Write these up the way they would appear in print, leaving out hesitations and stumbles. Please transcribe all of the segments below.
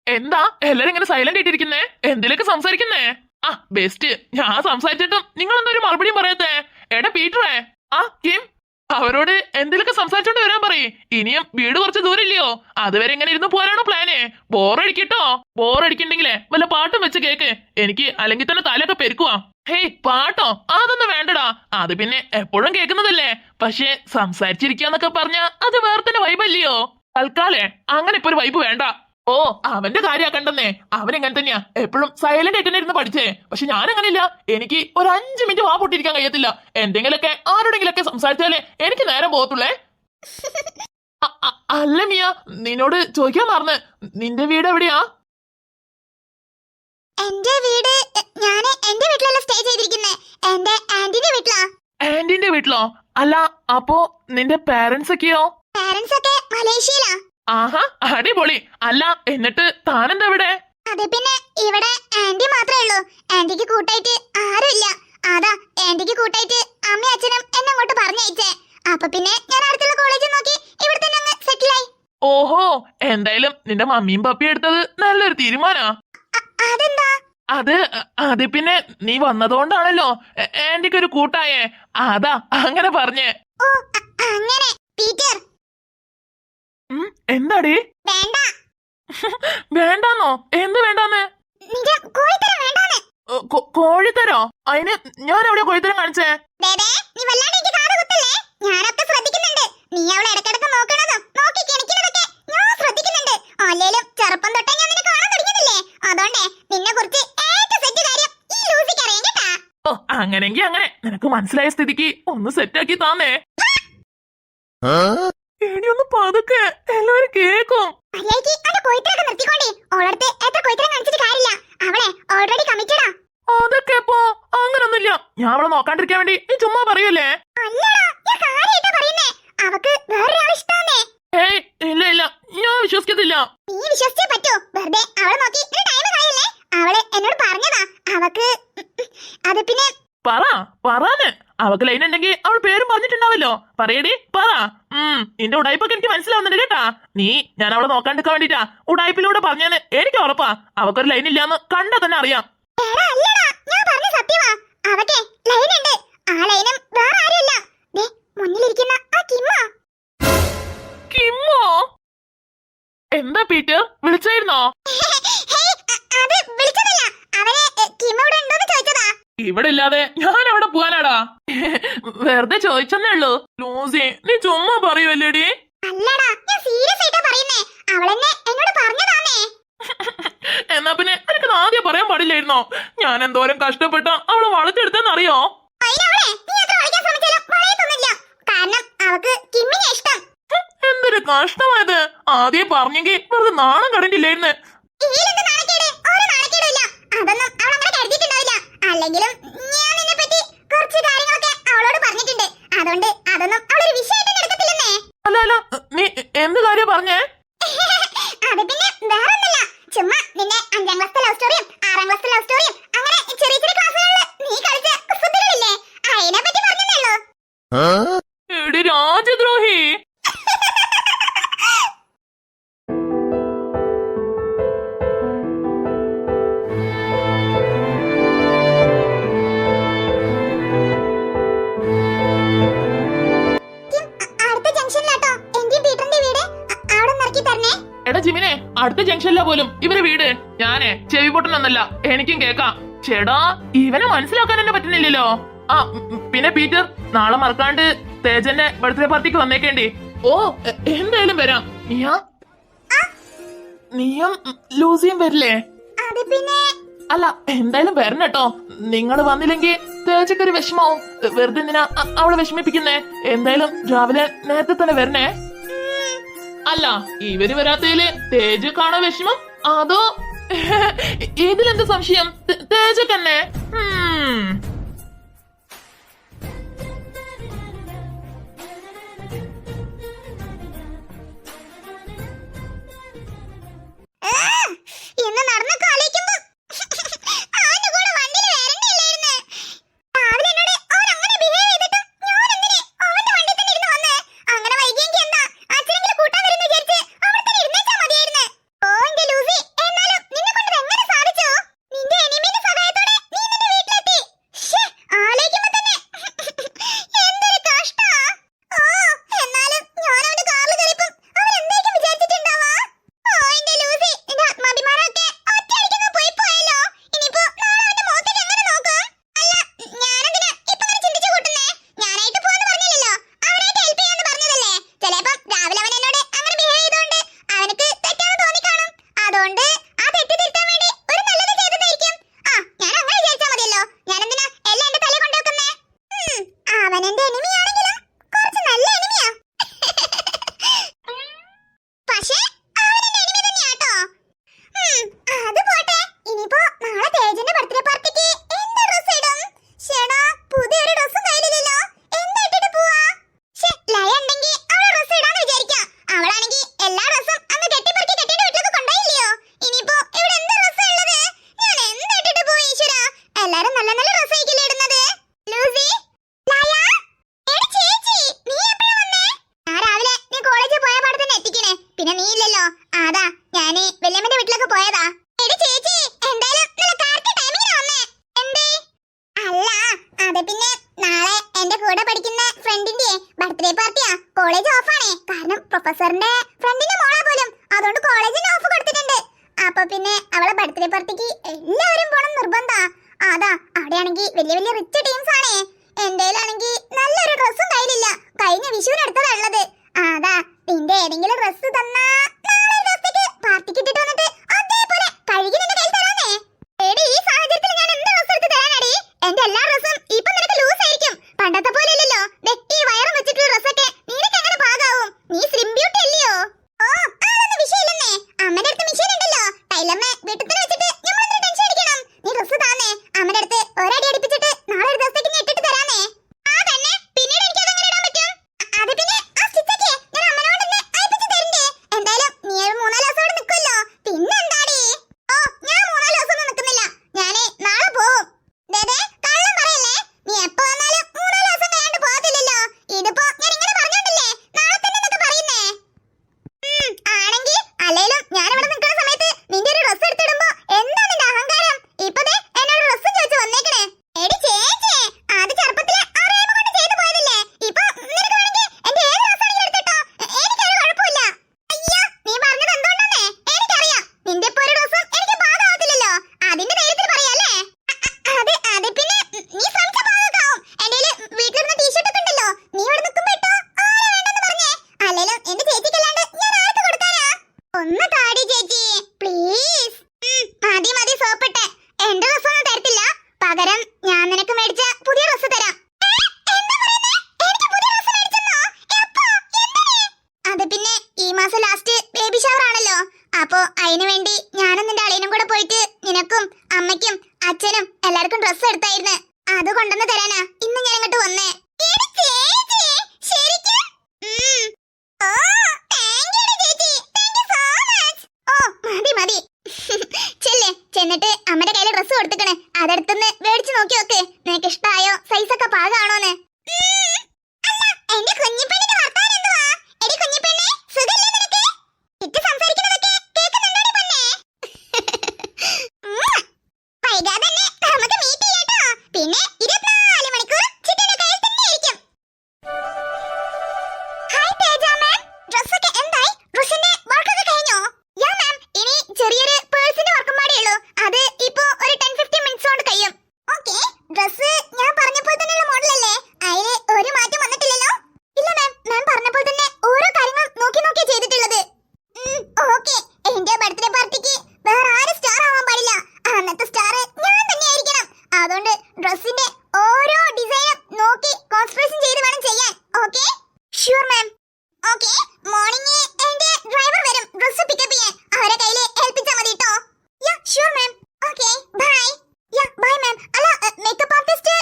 എന്താ എല്ലാരും ഇങ്ങനെ സൈലന്റ് ആയിട്ടിരിക്കുന്നേ? എന്തിലൊക്കെ സംസാരിക്കുന്നേ? ആ ബെസ്റ്റ്, ഞാൻ സംസാരിച്ചിട്ടും നിങ്ങൾ എന്താ ഒരു മറുപടിയും പറയാത്തേ? എടാ പീറ്ററേ, ആ കിം, അവരോട് എന്തിലൊക്കെ സംസാരിച്ചോണ്ട് വരാൻ പറയേ. ഇനിയും വീട് കുറച്ച് ദൂരമില്ലയോ? അതുവരെ ഇങ്ങനെ ഇരുന്ന് പോരാണോ പ്ലാന്? ബോറടിക്കട്ടോ. ബോറടിക്കണ്ടെങ്കിലേ വല്ല പാട്ടും വെച്ച് കേക്ക്. എനിക്ക് അല്ലെങ്കിൽ തന്നെ തലയൊക്കെ പെരുക്കുവാ. ഹേയ് പാട്ടോ? അതൊന്നും വേണ്ടടാ, അത് പിന്നെ എപ്പോഴും കേൾക്കുന്നതല്ലേ. പക്ഷെ സംസാരിച്ചിരിക്കാന്നൊക്കെ പറഞ്ഞാ അത് വേറെ തന്നെ വൈബല്ലയോ. തൽക്കാലേ അങ്ങനെ ഇപ്പൊ ഒരു വൈബ് വേണ്ട. ഓ അവന്റെ കാര്യാക്കണ്ടെന്നേ, അവനെങ്ങനെ തന്നെയാ എപ്പോഴും സൈലന്റ് ആയിട്ട് തന്നെ ഇരുന്ന് പഠിച്ചേ. പക്ഷെ ഞാൻ അങ്ങനെയില്ല, എനിക്ക് ഒരു 5 മിനിറ്റ് വാ പൊട്ടിരിക്കാൻ കഴിയത്തില്ല. എന്തെങ്കിലൊക്കെ ആരോടെങ്കിലൊക്കെ സംസാരിച്ചാലേ എനിക്ക് നേരം പോകത്തുള്ളേ. അല്ല മിയ, നിന്നോട് ചോദിക്കാൻ മറന്ന്, നിന്റെ വീട് എവിടെയാ? എന്റെ വീട് ഞാൻ എന്റെ വീട്ടിലല്ല സ്റ്റേ ചെയ്തിരിക്കുന്നേ, എന്റെ ആന്റിന്റെ വീട്ടിലാ. ആന്റിന്റെ വീട്ടിലോ? അല്ല അപ്പോ നിന്റെ പാരന്റ്സ് ഒക്കെയോ? പാരന്റ്സ് ഒക്കെ മലേഷ്യയിലാ. ആഹാ അടിപൊളി. അല്ല എന്നിട്ട് താനെന്താ ഇവിടെ? അതെ പിന്നെ ഇവിടെ ആന്റി മാത്രമേ ഉള്ളൂ, ആന്റിക്ക് കൂട്ടായിട്ട് ആരുമില്ല. അതാ ആന്റിക്ക് കൂട്ടായിട്ട് അമ്മയും അച്ഛനും എന്നെ അങ്ങോട്ട് പറഞ്ഞയച്ചേ. അപ്പൊ പിന്നെ ഞാൻ അടുത്തുള്ള കോളേജിൽ നോക്കി ഇവിടെ തന്നെ അങ്ങ് സെറ്റിലായി. ഓഹോ, എന്തായാലും നിന്റെ മമ്മിയും പപ്പിയും എടുത്തത് നല്ലൊരു തീരുമാനാ. അതെന്താ? അത് പിന്നെ നീ വന്നതുകൊണ്ടാണല്ലോ ആന്റിക്ക് ഒരു കൂട്ടായേ, അതാ അങ്ങനെ പറഞ്ഞേ. ഓ അങ്ങനെ. പീറ്റർ എന്താടി? വേണ്ട. വേണ്ടാന്നോ? എന്ത് വേണ്ടാന്ന്? കോഴിത്തരം വേണ്ടാന്ന്. കോഴിത്തരോ? അതിന് ഞാൻ എവിടെ കോഴിത്തരം കാണിച്ചേ? നീ വല്ലാണ്ട് എനിക്ക് കാത് കുത്തല്ലേ, ഞാനൊക്കെ ശ്രദ്ധിക്കുന്നുണ്ട്. നീ അവളെ ഇടക്കിടക്ക് നോക്കണതും നോക്കി കിണിക്കുന്നതൊക്കെ ഞാൻ ശ്രദ്ധിക്കുന്നുണ്ട്. അല്ലേലും ചെറുപ്പം തൊട്ടേ ഞാൻ നിന്നെ കാണാൻ തുടങ്ങിയതല്ലേ, അതുകൊണ്ടേ നിന്നെ കുറിച്ച് ഏറ്റവും സെറ്റ് കാര്യം ഈ ലൂസിക്ക് അറിയാം കേട്ടാ. ഓ അങ്ങനെങ്കി അങ്ങനെ, നിനക്ക് മനസ്സിലായ സ്ഥിതിക്ക് ഒന്ന് സെറ്റാക്കി താന്നേ. ഇനിയൊന്ന് പതുക്കെ, എല്ലാവരും കേക്കും. അതൊക്കെ ഇപ്പോ അങ്ങനൊന്നുമില്ല. ഞാൻ അവളെ നോക്കാണ്ടിരിക്കാൻ വേണ്ടി നീ ചുമ്മാ പറയൂലേ? ഏയ് ഇല്ല ഇല്ല, ഞാൻ വിശ്വസിക്കത്തില്ല. പറയാന് അവക്ക് ലൈൻ ഉണ്ടെങ്കിൽ അവൾ പേരും പറഞ്ഞിട്ടുണ്ടാവല്ലോ. പറയടി പറ. നിന്റെ ഉടായ്പൊക്കെ എനിക്ക് മനസ്സിലാവുന്നുണ്ട് കേട്ടാ. ഞാൻ അവളെ നോക്കാണ്ടിരിക്കാൻ വേണ്ടിട്ടാ ഉടായ്പിലൂടെ പറഞ്ഞെന്ന് എനിക്ക് ഉറപ്പാ. അവക്കൊരു ലൈൻ ഇല്ലാന്ന് കണ്ടാ തന്നെ അറിയാം. കിമ്മോ? എന്താ പീറ്റർ, വിളിച്ചായിരുന്നോ? ഇവിടെ ഇല്ലാതെ ഞാൻ അവിടെ പോവാനാടാ? വെറുതെ ചോദിച്ചെന്നേ ഉള്ളൂ. ലൂസി നീ ചുമ്മാ പറയുവല്ലേടി? എന്നാ പിന്നെ എനിക്ക് ആദ്യം പറയാൻ പാടില്ലായിരുന്നോ? ഞാൻ എന്തോരം കഷ്ടപ്പെട്ട അവളെ വളച്ചെടുത്തെന്നറിയോ? എന്തൊരു കഷ്ടമായത്. ആദ്യം പറഞ്ഞെങ്കിൽ വെറുതെ നാണം കണ്ടില്ലായിരുന്നു. അല്ലെങ്കിലും ഞാൻ നിന്നെ പറ്റി കുറച്ച് കാര്യങ്ങളൊക്കെ അവളോട് പറഞ്ഞിട്ടുണ്ട്, അതുകൊണ്ട് അതൊന്നും അവളൊരു വിഷയമായിട്ട് എടുക്കത്തില്ലെന്നേ. അല്ല നീ എന്ത് കാര്യം പറഞ്ഞേ? അത് പിന്നെ വേറൊന്നുമില്ല, ചുമ്മാ നിന്റെ 5ാം ക്ലാസ്സിലെ ലവ് സ്റ്റോറിയും 6ാം ക്ലാസ്സിലെ ലവ് സ്റ്റോറിയും അങ്ങനെ ചെറിയ ചെറിയ ക്ലാസ്സുകളിൽ നീ കളിച്ച കുസൃതികളില്ലേ, അതിനെ പറ്റി പറഞ്ഞതേ ഉള്ളൂ. എടി രാജദ്രോഹി. എടാ ജിമിനെ, അടുത്ത ജംഗ്ഷനിലാ പോലും ഇവരെ വീട്. ഞാനേ ചെവി പൊട്ടനൊന്നല്ല, എനിക്കും കേക്കാം. ചേടാ ഇവനെ മനസ്സിലാക്കാൻ തന്നെ പറ്റുന്നില്ലല്ലോ. പിന്നെ പീറ്റർ, നാളെ മറക്കാണ്ട് തേജന്റെ ബർത്ത്ഡേ പാർട്ടിക്ക് വന്നേക്കേണ്ടി. ഓ എന്തായാലും വരാം. നീയും ലൂസിയും വരില്ലേ? അല്ല എന്തായാലും വരണം കേട്ടോ. നിങ്ങൾ വന്നില്ലെങ്കിൽ തേജക്കൊരു വിഷമാവും. വെറുതെ എന്തിനാ അവളെ വിഷമിപ്പിക്കുന്നേ? എന്തായാലും രാവിലെ നേരത്തെ തന്നെ വരണേ. അല്ല ഇവര് വരാത്തതില് തേജ കാണാൻ വിഷമം, അതോ ഇതിലെന്ത് സംശയം? തേജ തന്നെ. ഇന്ന് നടന്നൊക്കെ ആലോചിക്കുമ്പോ അവന്റെ കൂടെ വണ്ടിയിൽ വരണ്ടില്ലായിരുന്നു. രാവിലെ എന്നോട് അവൻ അങ്ങനെ ബിഹേവ് ചെയ്തിട്ട് ഞാൻ എന്തിനെ അവന്റെ വണ്ടിയിൽ തന്നെ ഇരുന്ന് വന്നേ? അങ്ങനെ ഫ്രണ്ടിന്റെ ബർത്ത്ഡേ പാർട്ടിയാ. കോളേജ് ഓഫാണേ. കാരണം പ്രൊഫസറിന്റെ ഫ്രണ്ടിന്റെ മോളാ പോലും. അതുകൊണ്ട് കോളേജിന് ഓഫ് കൊടുത്തിട്ടുണ്ട്. അപ്പൊ പിന്നെ അവളെ ബർത്ത്ഡേ പാർട്ടിക്ക് എല്ലാവരും പോണം നിർബന്ധാ. അതാ അവിടെയാണെങ്കിൽ വലിയ വലിയ റിച്ച് ടീംസ് ആണേ. എന്റെയിലാണെങ്കിൽ നല്ലൊരു ഡ്രസ്സും കയ്യിലില്ല. കഴിഞ്ഞ വിഷുവിന് എടുത്തതാ ഉള്ളത്. അതാ നിന്റെ ഏതെങ്കിലും ഡ്രസ്സ് തന്നാ നാളെ ഒരു ദിവസത്തേക്ക് പാർട്ടിക്ക് ഇട്ടിട്ട് വന്നിട്ട് അതേപോലെ കഴുകി നിന്റെ കയ്യിൽ തരാനേ. എടി ഈ സാഹചര്യത്തിൽ ഞാൻ എന്ത് ഡ്രസ്സ് എടുത്ത് തരാനടി? എന്റെ എല്ലാ ഡ്രസ്സും ഇപ്പൊ നിനക്ക് ലൂസ് ആയിരിക്കും. പണ്ടത്തെ പോലെ അല്ലല്ലോ. വെട്ടി വയറും വെച്ചിട്ടുള്ള ഡ്രസ്സൊക്കെ നിനക്ക് എങ്ങനെ പാകാവും? നീ സ്ലിം ബ്യൂട്ടി അല്ലയോ? ഓ അതൊന്നും വിഷയമില്ലെന്നേ. അമ്മയുടെ അടുത്ത് മെഷീൻ ഉണ്ടല്ലോ. ടൈലറിനെ വീട്ടിൽ തന്നെ വെച്ചിട്ട് നമ്മളെന്തിനാ ടെൻഷൻ അടിക്കണം? നീ ഡ്രസ്സ് താന്നേ. അമ്മയുടെ അടുത്ത് ഒരടി അടിപ്പിച്ചിട്ട് നാളെ ഒരു ദിവസത്തേക്ക് നീ ഇട്ടിട്ട് തരാനേ. ആ തന്നെ. പിന്നീട് എനിക്ക് അതെങ്ങനെ ഇടാൻ പറ്റും? അത് പിന്നെ ആ സ്റ്റിച്ചൊക്കെ ഞാൻ അമ്മനോട് തന്നെ അയപ്പിച്ച് തരണ്ടേ? എന്തായാലും നീ ഒരു 3-4 ദിവസം ഇവിടെ നിൽക്കുമല്ലോ. പിന്നെന്താടി? ഓ ഞാൻ 3-4 ദിവസം ഒന്നും നിൽക്കുന്നില്ല. ഞാനേ നാളെ പോവും. ദേ കള്ളം പറയല്ലേ. നീ എപ്പോ വന്നാലും 3-4 ദിവസം കഴിയാണ്ട് പോകത്തില്ലല്ലോ. ഇതിപ്പോ ഞാൻ ഇങ്ങനെ പറഞ്ഞോണ്ടല്ലേ നാളെ തന്നെ എന്നൊക്കെ പറയുന്നേ. ആണെങ്കിൽ അല്ലേലും ഞാൻ ഇവിടെ നിൽക്കുന്ന സമയത്ത് നിന്റെ ഒരു ഡ്രസ്സ് എടുത്തിടുമ്പോ എന്താ നിന്റെ അഹങ്കാരം? ഇപ്പൊ ദേ എന്നോട് ഡ്രസ്സ് ചോദിച്ചു വന്നേക്കണേ. എടി ചേച്ചേ, അത് ചെറുപ്പത്തിലെ അറിയാമ കൊണ്ട് ചെയ്തു പോയതല്ലേ. ഇപ്പൊ നിനക്ക് വേണമെങ്കിൽ എന്റെ ഏത് ഡ്രസ്സാണെങ്കിലും എടുത്തിട്ടോ. എനിക്കൊരു കുഴപ്പമില്ല. അയ്യോ നീ പറഞ്ഞത് എന്തുകൊണ്ടാന്നേ എനിക്കറിയാം. നിന്റെ ഇപ്പൊ ഒരു ഡ്രസ്സും എനിക്ക് പാകാവത്തില്ലല്ലോ. അതിന്റെ ധൈര്യത്തിൽ പറയാല്ലേ? അത് പിന്നെ നീ ശ്രമിച്ച പാകാവും. എന്റെ വീട്ടിലിരുന്ന ടീഷർട്ട് ഒക്കെ ഉണ്ടല്ലോ. നീ ഇവിടെ നിൽക്കുമ്പോ ഇട്ടോ. ആരാ വേണ്ടെന്ന് പറഞ്ഞേ? അല്ലേലും എന്റെ ചേച്ചിക്കല്ലാണ്ട് ഞാൻ ആർക്ക് കൊടുക്കാനാ? ഒന്ന് താടി ചേച്ചി പ്ലീസ്. മതി മതി സോപ്പിട്ടെ. എന്റെ ഡ്രസ്സൊന്നും തരത്തില്ല. പകരം ഞാൻ നിനക്ക് മേടിച്ച പുതിയ ഡ്രസ്സ് തരാം. അത് പിന്നെ ഈ മാസം ലാസ്റ്റ് ബേബി ഷവർ ആണല്ലോ. അപ്പോ അതിനു വേണ്ടി ഞാനും നിന്റെ അളിയനും കൂടെ പോയിട്ട് നിനക്കും അമ്മയ്ക്കും അച്ഛനും എല്ലാവർക്കും ഡ്രസ്സ് എടുത്തായിരുന്നു. അത് കൊണ്ടുവന്ന് തരാനാ ഇന്ന് ഞാൻ ഇങ്ങോട്ട് വന്നേ. ചെന്നിട്ട് അമ്മയുടെ കയ്യില് ഡ്രസ്സ് കൊടുത്തിക്കണേ. അതെടുത്തൊന്ന് മേടിച്ചു നോക്കി നോക്ക്. നിനക്ക് ഇഷ്ടായോ? സൈസൊക്കെ പാകാണോന്ന്? എന്റെ കുഞ്ഞിപ്പെണ്ണിന്റെ വർത്താനം എന്തുവാ? എടി കുഞ്ഞിപ്പെണ്ണേ, സുഖല്ലേ നിനക്ക്? ഇട്ട് സംസാരിക്കുന്നതൊക്കെ കേൾക്കുന്നുണ്ടോടി പെണ്ണേ? വൈകാതെ തന്നെ നമുക്ക് മീറ്റ് ചെയ്യാട്ടോ. പിന്നെ 24 മണിക്കൂർ ചിറ്റന്റെ കയ്യിൽ തന്നെ ആയിരിക്കും. ഹായ് തേജ മാം, ഡ്രസ്സൊക്കെ എന്തായി? ഡ്രസ്സിന്റെ വർക്കൊക്കെ കഴിഞ്ഞോ? യാ മാം, ഇനി ചെറിയൊരു പേഴ്സിന്റെ വർക്കും കൂടെ ഉള്ളൂ. അത് ഇപ്പോ ഒരു 10-15 മിനിറ്റ്സ് കൊണ്ട് കഴിയും. ഓക്കേ, ഡ്രസ്സ് ഞാൻ പറഞ്ഞപ്പോൾ തന്നെയുള്ള മോഡലല്ലേ? അതില് ഒരു മാറ്റം വന്നിട്ടില്ലല്ലോ? ഇല്ല മാം, മാം പറഞ്ഞപ്പോൾ തന്നെ ഓരോ കാര്യങ്ങളും നോക്കി നോക്കി ചെയ്തിട്ടുള്ളത്. ഓക്കേ, എന്റെ ബർത്ത്ഡേ പാർട്ടിക്ക് വേറെ ആരും സ്റ്റാർ ആവാൻ പാടില്ല. അന്നത്തെ സ്റ്റാർ ഞാൻ തന്നെ ആയിരിക്കണം. അതുകൊണ്ട് ഡ്രസ്സിന്റെ ഓരോ ഡിസൈനും നോക്കി കോൺസെൻട്രേഷൻ ചെയ്ത് വേണം ചെയ്യാൻ. Okay? Sure ma'am. Okay, morning എന്റെ ഡ്രൈവർ വരും ഡ്രസ്സ് പിക്കപ്പ് ചെയ്യാൻ. അവരെ കയ്യിൽ ഏൽപ്പിച്ചാൽ മതി ട്ടോ. Yeah sure ma'am. Okay bye. Yeah bye ma'am. അല്ല മേക്കപ്പ് ആർട്ടിസ്റ്റ്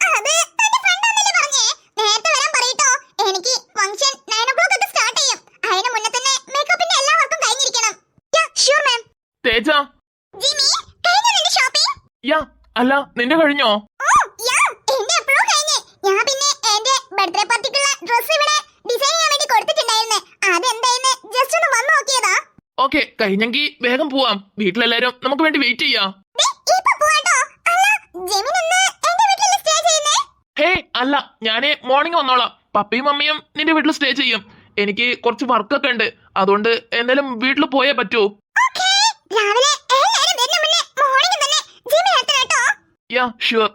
അത് തന്റെ ഫ്രണ്ട് ആണെന്നല്ലേ പറഞ്ഞേ? നേരത്തെ വരാൻ പറയട്ടോ. എനിക്ക് ഫംഗ്ഷൻ 9 o'clock ഒക്കെ സ്റ്റാർട്ട് ചെയ്യും. അതിന് മുന്നേ തന്നെ മേക്കപ്പിന്റെ എല്ലാ വർക്കും കഴിഞ്ഞിരിക്കണം. യാ ഷ്യൂർ മാം. തേജ, ജിമി, കഴിഞ്ഞോ നിന്റെ ഷോപ്പിംഗ്? യാ അല്ല നിന്റെ കഴിഞ്ഞോ? ഓ യാ, എന്റെ എപ്പോഴോ കഴിഞ്ഞേ. ഞാൻ പിന്നെ എന്റെ ബർത്ത്ഡേ പാർട്ടിക്കുള്ള ഡ്രസ്സ് ഇവിടെ ഡിസൈൻ ചെയ്യാൻ വേണ്ടി കൊടുത്തിട്ടുണ്ടായിരുന്നു. അതെന്തായെന്ന് ജസ്റ്റ് ഒന്ന് വന്ന് നോക്കിയതാ. ഓക്കെ, കഴിഞ്ഞെങ്കിൽ വേഗം പോവാം. വീട്ടിലെല്ലാരും നമുക്ക് വേണ്ടി വെയിറ്റ് ചെയ്യാം. ഇപ്പൊ പോവാട്ടോ. അല്ല ജെമിൻ ഇന്ന് എന്റെ വീട്ടിലല്ലേ സ്റ്റേ ചെയ്യുന്നേ? ഹേ അല്ല, ഞാന് മോർണിംഗ് വന്നോളാം. പപ്പയും മമ്മിയും നിന്റെ വീട്ടിൽ സ്റ്റേ ചെയ്യും. എനിക്ക് കുറച്ച് വർക്കൊക്കെ ഉണ്ട്. അതുകൊണ്ട് എന്തായാലും വീട്ടിൽ പോയേ പറ്റൂ. ഓക്കേ, രാവിലെ എല്ലാരും വരുന്ന മുന്നേ മോർണിംഗ് തന്നെ ജിമ്മിൽ എത്തണം കേട്ടോ. Yeah sure.